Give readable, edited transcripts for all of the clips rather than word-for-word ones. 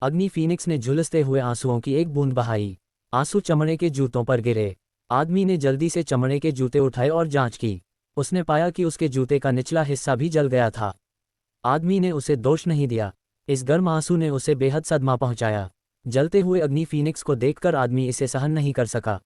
अग्नि फीनिक्स ने झुलसते हुए आंसुओं की एक बूंद बहाई। आंसू चमड़े के जूतों पर गिरे। आदमी ने जल्दी से चमड़े के जूते उठाए और जांच की। उसने पाया कि उसके जूते का निचला हिस्सा भी जल गया था। आदमी ने उसे दोष नहीं दिया। इस गर्म आंसू ने उसे बेहद सदमा पहुंचाया। जलते हुए अग्नि फीनिक्स को देखकर आदमी इसे सहन नहीं कर सका।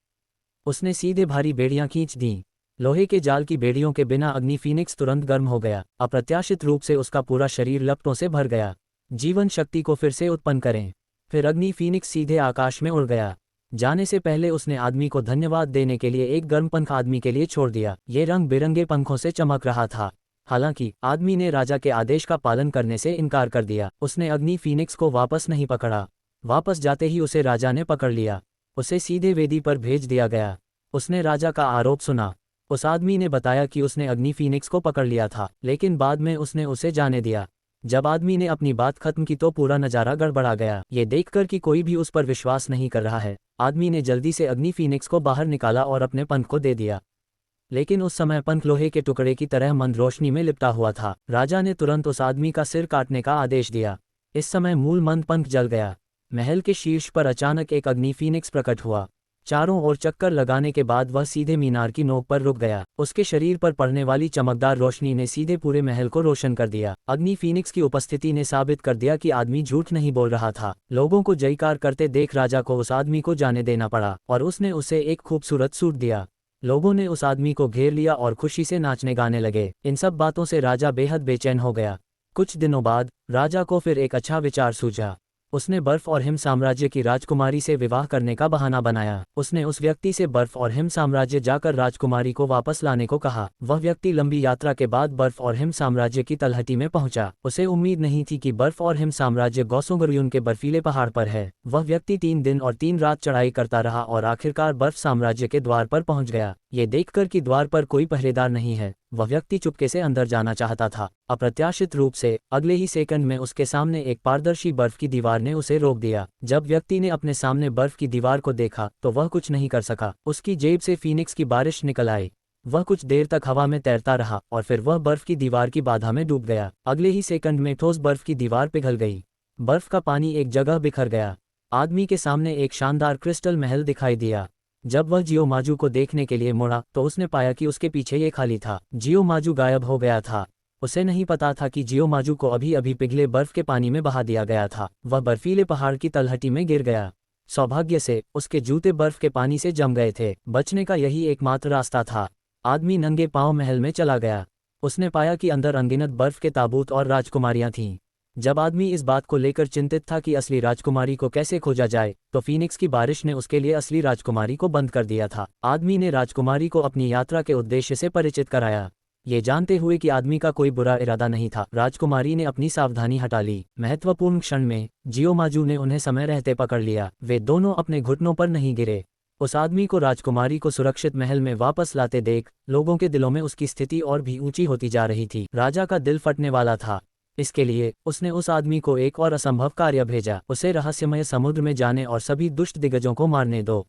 उसने सीधे भारी बेड़ियां खींच दीं। लोहे के जाल की बेड़ियों के बिना अग्नि फीनिक्स तुरंत गर्म हो गया। अप्रत्याशित रूप से उसका पूरा शरीर लपटों से भर गया। जीवन शक्ति को फिर से उत्पन्न करें। फिर अग्नि फीनिक्स सीधे आकाश में उड़ गया। जाने से पहले उसने आदमी को धन्यवाद देने के लिए एक गर्म पंख आदमी के लिए छोड़ दिया। ये रंग बिरंगे पंखों से चमक रहा था। हालांकि आदमी ने राजा के आदेश का पालन करने से इनकार कर दिया। उसने अग्नि फीनिक्स को वापस नहीं पकड़ा। वापस जाते ही उसे राजा ने पकड़ लिया। उसे सीधे वेदी पर भेज दिया गया। उसने राजा का आरोप सुना। उस आदमी ने बताया कि उसने अग्नि फीनिक्स को पकड़ लिया था, लेकिन बाद में उसने उसे जाने दिया। जब आदमी ने अपनी बात खत्म की तो पूरा नज़ारा गड़बड़ा गया। ये देखकर कि कोई भी उस पर विश्वास नहीं कर रहा है, आदमी ने जल्दी से अग्नि फीनिक्स को बाहर निकाला और अपने पंख को दे दिया। लेकिन उस समय पंख लोहे के टुकड़े की तरह मंद रोशनी में लिपटा हुआ था। राजा ने तुरंत उस आदमी का सिर काटने का आदेश दिया। इस समय मूल मंद पंख जल गया। महल के शीर्ष पर अचानक एक अग्नि फीनिक्स प्रकट हुआ। चारों ओर चक्कर लगाने के बाद वह सीधे मीनार की नोक पर रुक गया। उसके शरीर पर पड़ने वाली चमकदार रोशनी ने सीधे पूरे महल को रोशन कर दिया। अग्नि फीनिक्स की उपस्थिति ने साबित कर दिया कि आदमी झूठ नहीं बोल रहा था। लोगों को जयकार करते देख राजा को उस आदमी को जाने देना पड़ा और उसने उसे एक खूबसूरत सूट दिया। लोगों ने उस आदमी को घेर लिया और खुशी से नाचने गाने लगे। इन सब बातों से राजा बेहद बेचैन हो गया। कुछ दिनों बाद राजा को फिर एक अच्छा विचार सूझा। उसने बर्फ और हिम साम्राज्य की राजकुमारी से विवाह करने का बहाना बनाया। उसने उस व्यक्ति से बर्फ और हिम साम्राज्य जाकर राजकुमारी को वापस लाने को कहा। वह व्यक्ति लंबी यात्रा के बाद बर्फ और हिम साम्राज्य की तलहटी में पहुंचा। उसे उम्मीद नहीं थी कि बर्फ और हिम साम्राज्य गौसोंगरुयुन के बर्फीले पहाड़ पर है। वह व्यक्ति 3 दिन और 3 रात चढ़ाई करता रहा और आखिरकार बर्फ साम्राज्य के द्वार पर पहुंच गया। ये देखकर कि द्वार पर कोई पहरेदार नहीं है, वह व्यक्ति चुपके से अंदर जाना चाहता था। अप्रत्याशित रूप से अगले ही सेकंड में उसके सामने एक पारदर्शी बर्फ की दीवार ने उसे रोक दिया। जब व्यक्ति ने अपने सामने बर्फ की दीवार को देखा तो वह कुछ नहीं कर सका। उसकी जेब से फीनिक्स की बारिश निकल आई। वह कुछ देर तक हवा में तैरता रहा और फिर वह बर्फ की दीवार की बाधा में डूब गया। अगले ही सेकंड में ठोस बर्फ की दीवार पिघल गई। बर्फ का पानी एक जगह बिखर गया। आदमी के सामने एक शानदार क्रिस्टल महल दिखाई दिया। जब वह जियो माजू को देखने के लिए मुड़ा तो उसने पाया कि उसके पीछे ये खाली था। जियो माजू गायब हो गया था। उसे नहीं पता था कि जियो माजू को अभी अभी पिघले बर्फ के पानी में बहा दिया गया था। वह बर्फीले पहाड़ की तलहटी में गिर गया। सौभाग्य से उसके जूते बर्फ के पानी से जम गए थे। बचने का यही एकमात्र रास्ता था। आदमी नंगे पांव महल में चला गया। उसने पाया कि अंदर अनगिनत बर्फ के ताबूत और राजकुमारियां थीं। जब आदमी इस बात को लेकर चिंतित था कि असली राजकुमारी को कैसे खोजा जाए, तो फीनिक्स की बारिश ने उसके लिए असली राजकुमारी को बंद कर दिया था। आदमी ने राजकुमारी को अपनी यात्रा के उद्देश्य से परिचित कराया। ये जानते हुए कि आदमी का कोई बुरा इरादा नहीं था, राजकुमारी ने अपनी सावधानी हटा ली। महत्वपूर्ण क्षण में जियो माजू ने उन्हें समय रहते पकड़ लिया। वे दोनों अपने घुटनों पर नहीं गिरे। उस आदमी को राजकुमारी को सुरक्षित महल में वापस लाते देख लोगों के दिलों में उसकी स्थिति और भी ऊंची होती जा रही थी। राजा का दिल फटने वाला था। इसके लिए उसने उस आदमी को एक और असंभव कार्य भेजा। उसे रहस्यमय समुद्र में जाने और सभी दुष्ट दिग्गजों को मारने दो।